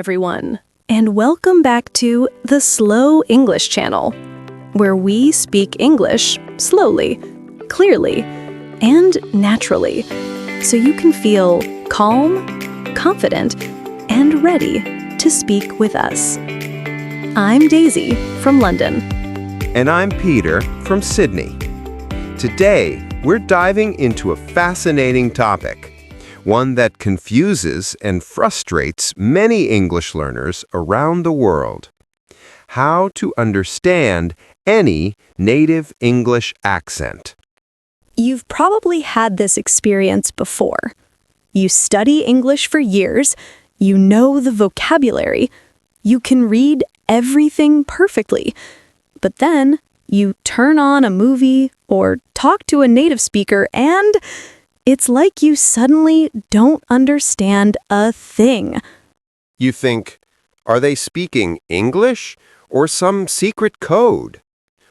everyone, and welcome back to the Slow English channel, where we speak English slowly, clearly, and naturally, so you can feel calm, confident, and ready to speak with us. I'm Daisy from London. And I'm Peter from Sydney. Today, we're diving into a fascinating topic, one that confuses and frustrates many English learners around the world: how to understand any native English accent. You've probably had this experience before. You study English for years, you know the vocabulary, you can read everything perfectly, but then you turn on a movie or talk to a native speaker and it's like you suddenly don't understand a thing. You think, are they speaking English or some secret code?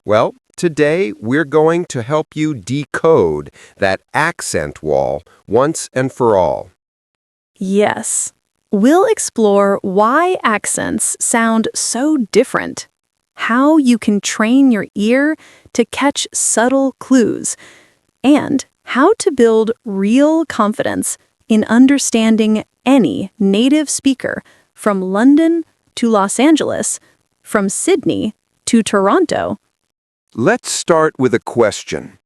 Well, today we're going to help you decode that accent wall once and for all. Yes, we'll explore why accents sound so different, how you can train your ear to catch subtle clues, and how to build real confidence in understanding any native speaker from London to Los Angeles, from Sydney to Toronto. Let's start with a question.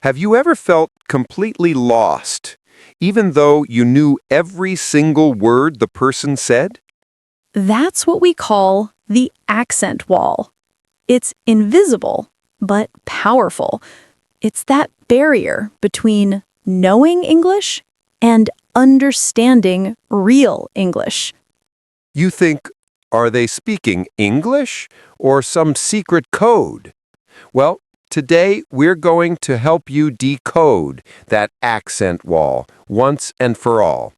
Have you ever felt completely lost, even though you knew every single word the person said? That's what we call the accent wall. It's invisible, but powerful. It's that barrier between knowing English and understanding real English. You think, are they speaking English or some secret code? Well, today we're going to help you decode that accent wall once and for all.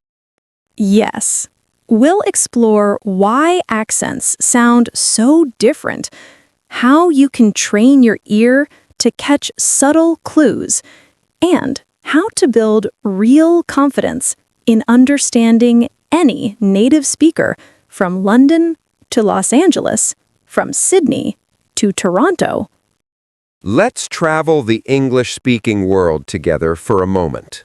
Yes, we'll explore why accents sound so different, how you can train your ear to catch subtle clues, and how to build real confidence in understanding any native speaker from London to Los Angeles, from Sydney to Toronto. Let's travel the English-speaking world together for a moment.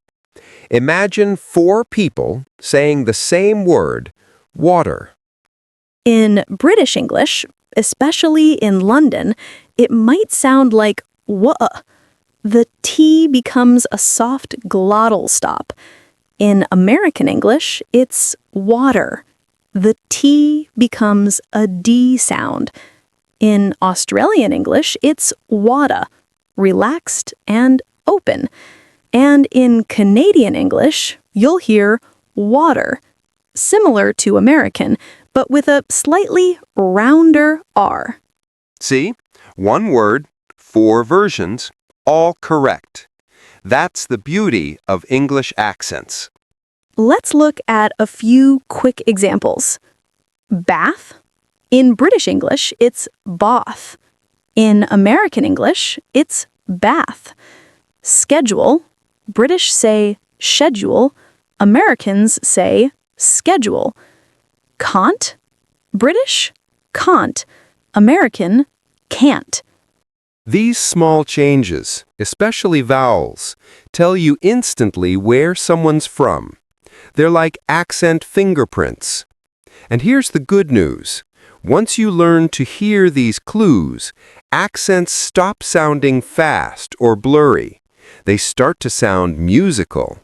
Imagine 4 people saying the same word, water. In British English, especially in London, it might sound like "wuh." The T becomes a soft glottal stop. In American English, it's water. The T becomes a D sound. In Australian English, it's wada, relaxed and open. And in Canadian English, you'll hear water, similar to American, but with a slightly rounder R. See? 1 word, 4 versions, all correct. That's the beauty of English accents. Let's look at a few quick examples. Bath. In British English, it's bath. In American English, it's bath. Schedule. British say schedule. Americans say schedule. Can't. British, can't. American, can't. These small changes, especially vowels, tell you instantly where someone's from. They're like accent fingerprints. And here's the good news. Once you learn to hear these clues, accents stop sounding fast or blurry. They start to sound musical.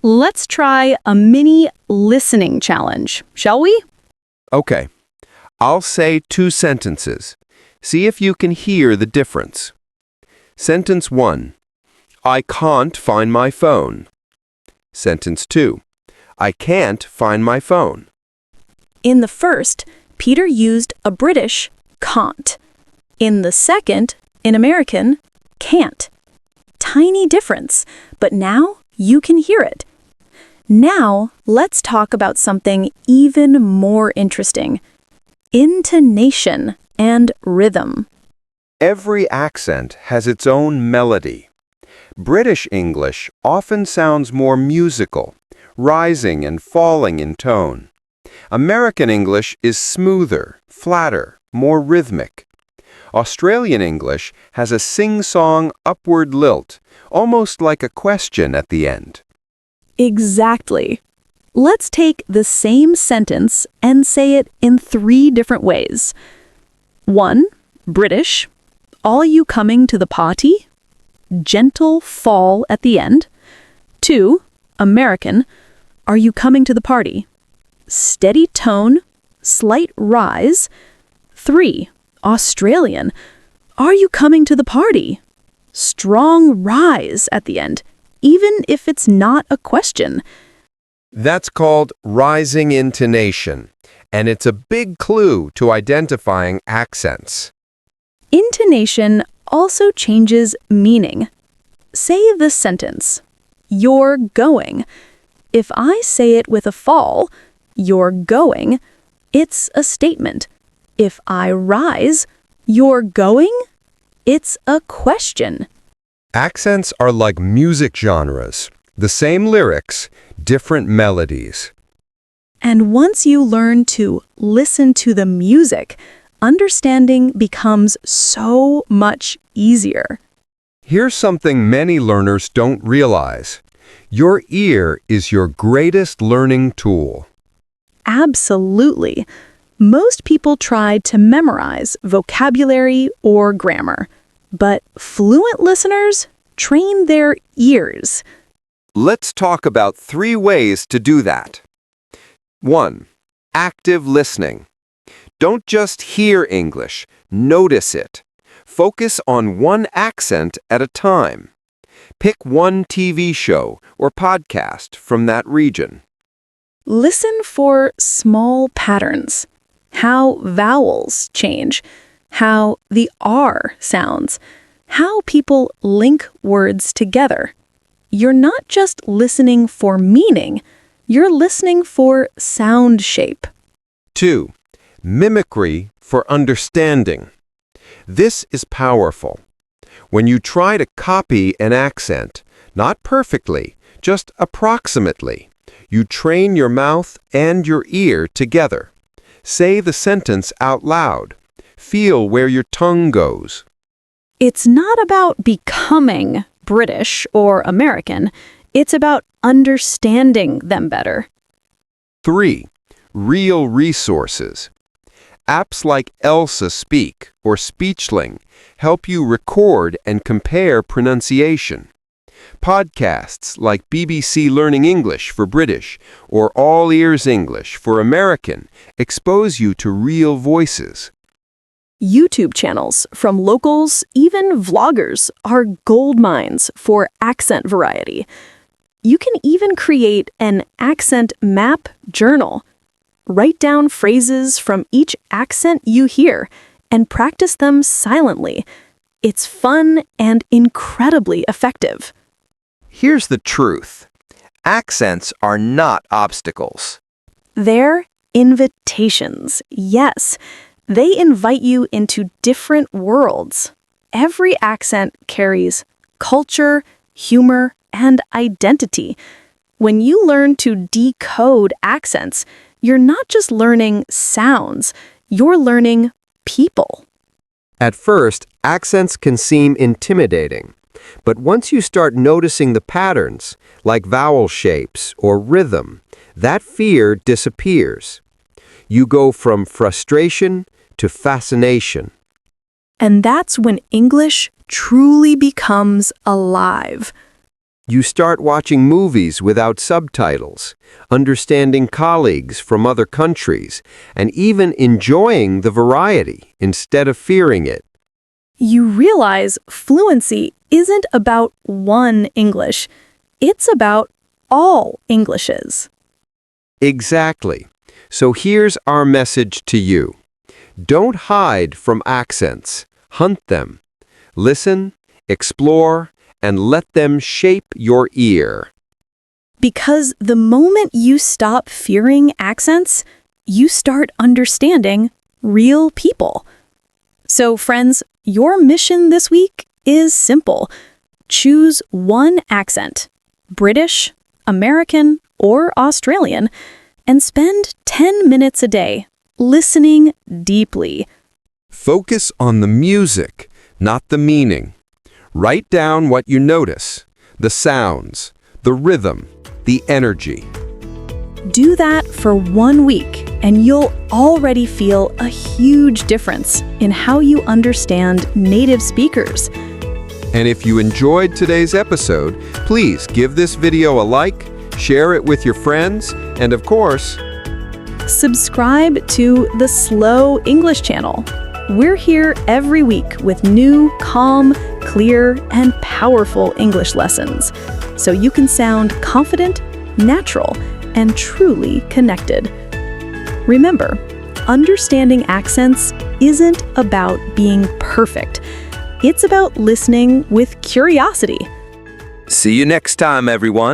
Let's try a mini listening challenge, shall we? Okay, I'll say 2 sentences. See if you can hear the difference. Sentence 1. I can't find my phone. Sentence 2. I can't find my phone. In the first, Peter used a British can't. In the second, in American, can't. Tiny difference, but now you can hear it. Now, let's talk about something even more interesting: intonation and rhythm. Every accent has its own melody. British English often sounds more musical, rising and falling in tone. American English is smoother, flatter, more rhythmic. Australian English has a sing-song upward lilt, almost like a question at the end. Exactly. Let's take the same sentence and say it in 3 different ways. 1. British. Are you coming to the party? Gentle fall at the end. 2. American. Are you coming to the party? Steady tone, slight rise. 3. Australian. Are you coming to the party? Strong rise at the end, even if it's not a question. That's called rising intonation, and it's a big clue to identifying accents. Intonation also changes meaning. Say this sentence, "You're going." If I say it with a fall, "You're going," it's a statement. If I rise, "You're going," it's a question. Accents are like music genres. The same lyrics, different melodies. And once you learn to listen to the music, understanding becomes so much easier. Here's something many learners don't realize. Your ear is your greatest learning tool. Absolutely. Most people try to memorize vocabulary or grammar, but fluent listeners train their ears. Let's talk about 3 ways to do that. 1. Active listening. Don't just hear English, notice it. Focus on one accent at a time. Pick one TV show or podcast from that region. Listen for small patterns. How vowels change, how the R sounds, how people link words together. You're not just listening for meaning, you're listening for sound shape. 2. Mimicry for understanding. This is powerful. When you try to copy an accent, not perfectly, just approximately, you train your mouth and your ear together. Say the sentence out loud. Feel where your tongue goes. It's not about becoming British or American, it's about understanding them better. 3. Real resources. Apps like Elsa Speak or Speechling help you record and compare pronunciation. Podcasts like BBC Learning English for British or All Ears English for American expose you to real voices. YouTube channels from locals, even vloggers, are gold mines for accent variety. You can even create an accent map journal. Write down phrases from each accent you hear and practice them silently. It's fun and incredibly effective. Here's the truth. Accents are not obstacles. They're invitations, yes. They invite you into different worlds. Every accent carries culture, humor, and identity. When you learn to decode accents, you're not just learning sounds, you're learning people. At first, accents can seem intimidating, but once you start noticing the patterns, like vowel shapes or rhythm, that fear disappears. You go from frustration to fascination. And that's when English truly becomes alive. You start watching movies without subtitles, understanding colleagues from other countries, and even enjoying the variety instead of fearing it. You realize fluency isn't about one English. It's about all Englishes. Exactly. So here's our message to you. Don't hide from accents. Hunt them. Listen, explore, and let them shape your ear. Because the moment you stop fearing accents, you start understanding real people. So, friends, your mission this week is simple. Choose one accent, British, American, or Australian, and spend 10 minutes a day listening deeply. Focus on the music, not the meaning. Write down what you notice, the sounds, the rhythm, the energy. Do that for 1 week, and you'll already feel a huge difference in how you understand native speakers. And if you enjoyed today's episode, please give this video a like, share it with your friends, and of course, subscribe to the Slow English channel. We're here every week with new, calm, clear, and powerful English lessons, so you can sound confident, natural, and truly connected. Remember, understanding accents isn't about being perfect. It's about listening with curiosity. See you next time, everyone.